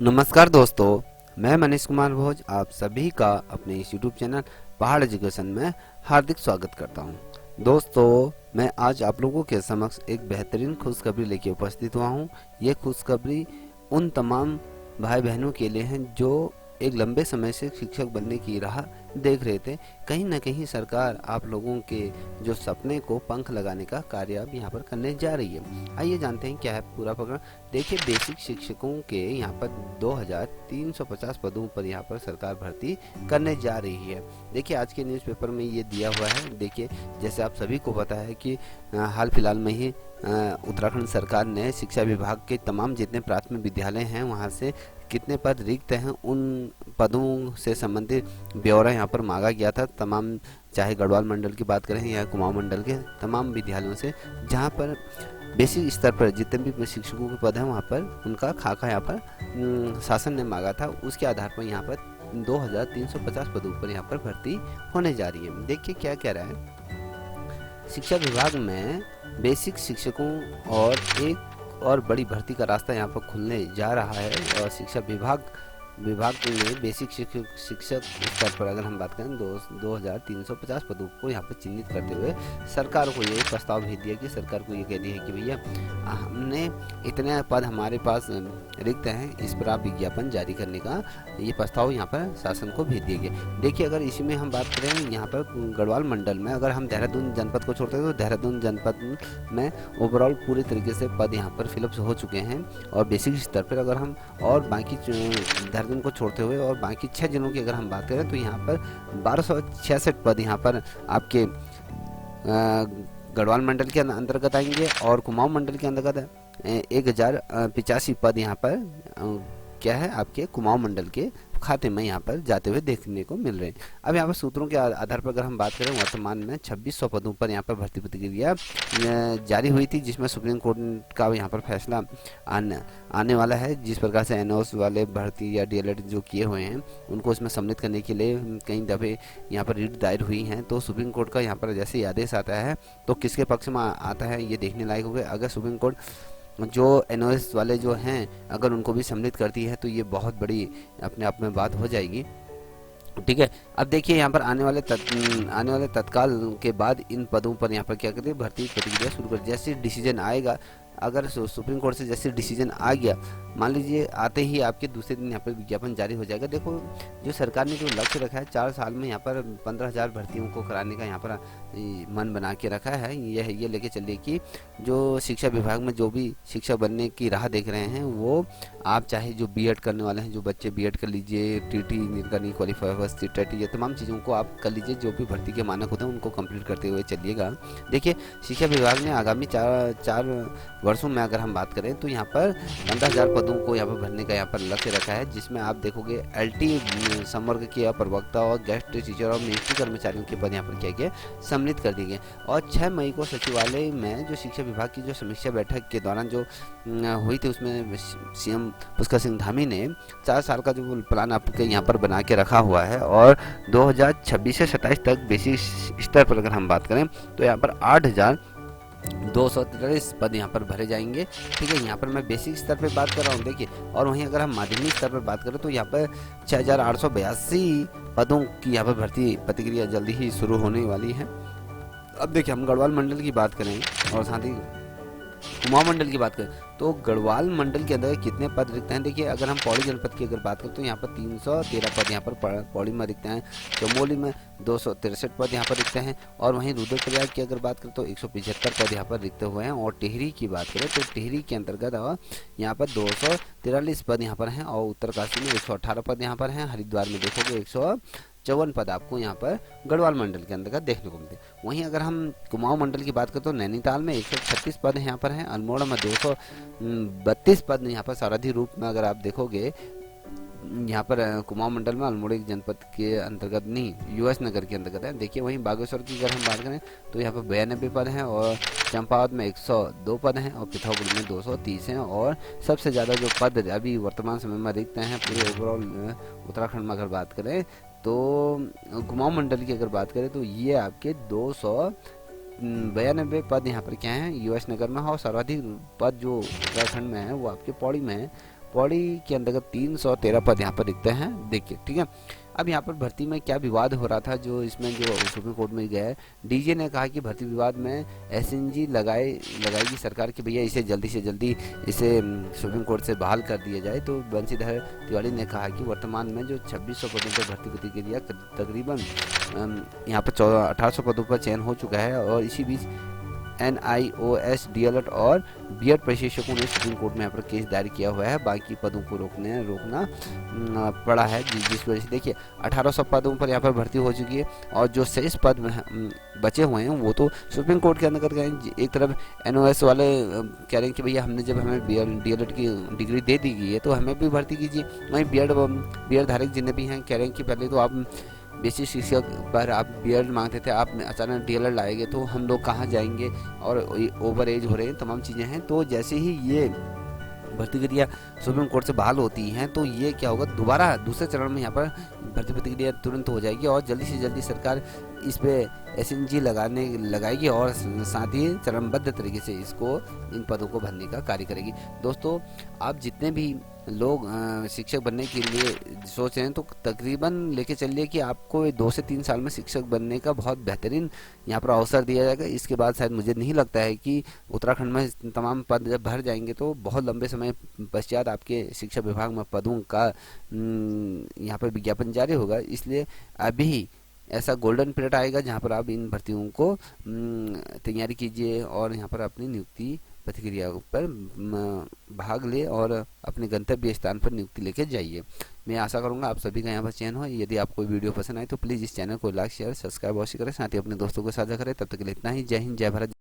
नमस्कार दोस्तों, मैं मनीष कुमार भोज आप सभी का अपने इस यूट्यूब चैनल पहाड़ एजुकेशन में हार्दिक स्वागत करता हूं। दोस्तों, मैं आज आप लोगों के समक्ष एक बेहतरीन खुशखबरी लेके उपस्थित हुआ हूं। ये खुशखबरी उन तमाम भाई बहनों के लिए है जो एक लंबे समय से शिक्षक बनने की राह देख रहे थे। कहीं न कहीं सरकार आप लोगों के जो सपने को पंख लगाने का कार्य अब यहाँ पर करने जा रही है। आइए जानते हैं क्या है पूरा प्रकरण। देखिए, बेसिक शिक्षकों के यहाँ पर 2350 पदों पर यहाँ पर सरकार भर्ती करने जा रही है। देखिए, आज के न्यूज़पेपर में ये दिया हुआ है। देखिए, जैसे आप सभी को पता है कि हाल फिलहाल में ही उत्तराखंड सरकार ने शिक्षा विभाग के तमाम जितने प्राथमिक विद्यालय हैं वहाँ से कितने पद रिक्त हैं उन पदों से संबंधित ब्यौरा यहाँ पर मांगा गया था। तमाम, चाहे गढ़वाल मंडल की बात करें या कुमाऊं मंडल के तमाम विद्यालयों से, जहाँ पर बेसिक स्तर पर जितने भी शिक्षकों के पद हैं वहाँ पर उनका खाका यहाँ पर शासन ने मांगा था। उसके आधार पर यहाँ पर 2350 पदों पर यहाँ पर भर्ती होने जा रही है। देखिए क्या कह रहा है शिक्षा विभाग में बेसिक शिक्षकों और एक और बड़ी भर्ती का रास्ता यहाँ पर खुलने जा रहा है। और शिक्षा विभाग में बेसिक शिक्षक स्तर पर अगर हम बात करें 2350 पदों को यहाँ पर चिन्हित करते हुए सरकार को ये प्रस्ताव भेज दिया कि सरकार को ये कह दिया है कि भैया हमने इतने पद हमारे पास रिक्त हैं, इस पर आप विज्ञापन जारी करने का ये प्रस्ताव यहाँ पर शासन को भेज दिया गया। देखिए, अगर इसी में हम बात करें यहाँ पर गढ़वाल मंडल में, अगर हम देहरादून जनपद को छोड़ते हैं तो देहरादून जनपद में ओवरऑल पूरे तरीके से पद यहाँ पर फिलअप हो चुके हैं। और बेसिक स्तर पर अगर हम और बाकी देहरादून को छोड़ते हुए और बाकी 6 जिलों की अगर हम बात करें तो यहाँ पर 1266 पद यहाँ पर आपके गढ़वाल मंडल के अंतर्गत आएंगे और कुमाऊं मंडल के अंतर्गत 1085 पद यहाँ पर क्या है आपके कुमाऊं मंडल के खाते में यहाँ पर जाते हुए देखने को मिल रहे हैं। अब यहाँ पर सूत्रों के आधार पर अगर हम बात करें, वर्तमान में 2600 पदों पर यहाँ पर भर्ती प्रक्रिया जारी हुई थी, जिसमें सुप्रीम कोर्ट का यहाँ पर फैसला आने वाला है। जिस प्रकार से एनओएस वाले भर्ती या डीएलएड जो किए हुए हैं उनको उसमें सम्मिलित करने के लिए कई दफ़े यहाँ पर रिट दायर हुई हैं। तो सुप्रीम कोर्ट का यहाँ पर जैसे आदेश आता है तो किसके पक्ष में आता है ये देखने लायक हो गया। अगर सुप्रीम कोर्ट जो एनओएस वाले जो हैं अगर उनको भी सम्मिलित करती है तो ये बहुत बड़ी अपने आप में बात हो जाएगी। ठीक है, अब देखिए यहाँ पर आने वाले तत्काल के बाद इन पदों पर यहाँ पर क्या करते हैं भर्ती प्रक्रिया शुरू कर। जैसे डिसीजन आएगा, अगर सुप्रीम कोर्ट से जैसे डिसीजन आ गया, मान लीजिए आते ही आपके दूसरे दिन यहाँ पर विज्ञापन जारी हो जाएगा। देखो, जो सरकार ने जो लक्ष्य रखा है 4 साल में यहाँ पर 15,000 भर्तियों को कराने का यहाँ पर मन बना के रखा है। ये लेके चलिए कि जो शिक्षा विभाग में जो भी शिक्षक बनने की राह देख रहे हैं वो आप चाहे जो बीएड करने वाले हैं, जो बच्चे बीएड कर लीजिए, टीटी निर्गनी क्वालिफायर टेट, ये तमाम चीज़ों को आप कर लीजिए। जो भी भर्ती के मानक होते हैं उनको कंप्लीट करते हुए चलिएगा। देखिए, शिक्षा विभाग ने आगामी चार वर्षों में अगर हम बात करें तो यहाँ पर 15,000 पदों को यहाँ पर भरने का यहाँ पर लक्ष्य रखा है, जिसमें आप देखोगे एलटी संवर्ग के प्रवक्ता और गेस्ट टीचर और मिनिस्ट्री कर्मचारियों के पद यहाँ पर क्या गए सम्मिलित कर दिए गए। और 6 मई को सचिवालय में जो शिक्षा विभाग की जो समीक्षा बैठक के दौरान जो हुई थी उसमें सीएम पुष्कर सिंह धामी ने 4 साल का जो प्लान आपके यहाँ पर बना के रखा हुआ है और 2026 से 27 तक बेसिक स्तर पर अगर हम बात करें तो यहाँ पर 8,243 पद यहाँ पर भरे जाएंगे। ठीक है, यहाँ पर मैं बेसिक स्तर पे बात कर रहा हूँ। देखिए, और वहीं अगर हम माध्यमिक स्तर पर बात करें तो यहाँ पर 6,882 पदों की यहाँ पर भर्ती प्रक्रिया जल्दी ही शुरू होने वाली है। अब देखिए, हम गढ़वाल मंडल की बात करें और साथ ही कुमाऊं मंडल की बात करें तो गढ़वाल मंडल के अंदर कितने पद रिक्त हैं। देखिए, अगर हम पौड़ी जनपद की अगर बात करें तो यहाँ पर 313 पद यहाँ पर पौड़ी में रिक्त हैं। चमोली में 263 पद यहाँ पर रिक्त हैं। और वहीं रुद्रप्रयाग की अगर बात करें तो 175 पद यहाँ पर रिक्त हुए हैं। और टिहरी की बात करें तो टिहरी के अंतर्गत यहाँ पर 243 पद यहाँ पर हैं। और उत्तरकाशी में 118 पद यहाँ पर हैं। हरिद्वार में देखोगे 154 पद आपको यहाँ पर गढ़वाल मंडल के अंतर्गत देखने को मिलते हैं। वहीं अगर हम कुमाऊं मंडल की बात करें तो नैनीताल में 136 पद यहाँ पर हैं। अल्मोड़ा में 232 पद यहाँ पर सारथी रूप में अगर आप देखोगे यहाँ पर कुमाऊं मंडल में अल्मोड़ा जनपद के अंतर्गत नहीं, यूएस नगर के अंतर्गत है। देखिए, वहीं बागेश्वर की अगर हम बात करें तो यहाँ पर 92 पद हैं और चंपावत में 102 पद हैं और पिथौरागढ़ में 230 हैं। और सबसे ज़्यादा जो पद अभी वर्तमान समय में रिक्त हैं पूरे ओवरऑल उत्तराखंड में अगर बात करें तो कुमाऊं मंडल की अगर बात करें तो ये आपके 292 पद यहाँ पर क्या हैं यूएस नगर में। और सर्वाधिक पद जो उत्तराखंड में है वो आपके पौड़ी में है। पौड़ी के अंतर्गत 313 पद यहाँ पर रिक्त हैं। देखिए, ठीक है। अब यहाँ पर भर्ती में क्या विवाद हो रहा था, जो इसमें जो सुप्रीम कोर्ट में गया है, डीजे ने कहा कि भर्ती विवाद में एसएनजी लगाएगी सरकार कि भैया इसे जल्दी से जल्दी इसे सुप्रीम कोर्ट से बहाल कर दिया जाए। तो बंशीधर तिवारी ने कहा कि वर्तमान में जो 2600 पदों पर भर्ती प्रक्रिया तकरीबन यहाँ पर 1800 पदों पर चयन हो चुका है, और इसी बीच NIOS DLED और बीएड प्रशिक्षकों ने सुप्रीम कोर्ट में यहाँ पर केस दायर किया हुआ है। बाकी पदों को रोकना पड़ा है, जिस वजह से देखिए 1800 पदों पर यहाँ पर भर्ती हो चुकी है, और जो शेष पद बचे हुए हैं वो तो सुप्रीम कोर्ट के अंदर गए। एक तरफ NOS वाले कह रहे हैं कि भैया हमें DLED की डिग्री दे दी गई है तो हमें भी भर्ती कीजिए। वहीं बीएड धारक जितने भी हैं कह रहे हैं कि पहले तो आप बेसिक शिक्षक पर आप बीएड मांगते थे, आप अचानक डीएलएड लाएंगे तो हम लोग कहाँ जाएंगे, और ओवर एज हो रहे हैं, तमाम चीज़ें हैं। तो जैसे ही ये भर्ती प्रक्रिया सुप्रीम कोर्ट से बहाल होती हैं तो ये क्या होगा, दोबारा दूसरे चरण में यहाँ पर भर्ती प्रक्रिया तुरंत हो जाएगी, और जल्दी से जल्दी सरकार इस पे एसएनजी लगाएगी, और साथ ही चरणबद्ध तरीके से इन पदों को भरने का कार्य करेगी। दोस्तों, आप जितने भी लोग शिक्षक बनने के लिए सोच रहे हैं तो तकरीबन लेके चलिए कि आपको 2 से 3 साल में शिक्षक बनने का बहुत बेहतरीन यहाँ पर अवसर दिया जाएगा। इसके बाद शायद मुझे नहीं लगता है कि उत्तराखंड में तमाम पद जब भर जाएंगे तो बहुत लंबे समय पश्चात आपके शिक्षा विभाग में पदों का यहाँ पर विज्ञापन जारी होगा। इसलिए अभी ऐसा गोल्डन पीरियड आएगा जहाँ पर आप इन भर्तियों को तैयारी कीजिए, और यहाँ पर अपनी नियुक्ति प्रतिक्रिया पर भाग ले और अपने गंतव्य स्थान पर नियुक्ति लेके जाइए। मैं आशा करूंगा आप सभी का यहाँ पर चयन हो। यदि आपको वीडियो पसंद आए तो प्लीज़ इस चैनल को लाइक शेयर सब्सक्राइब अवश्य करें, साथ ही अपने दोस्तों को साझा करें। तब तक के लिए इतना ही। जय हिंद, जय भारत।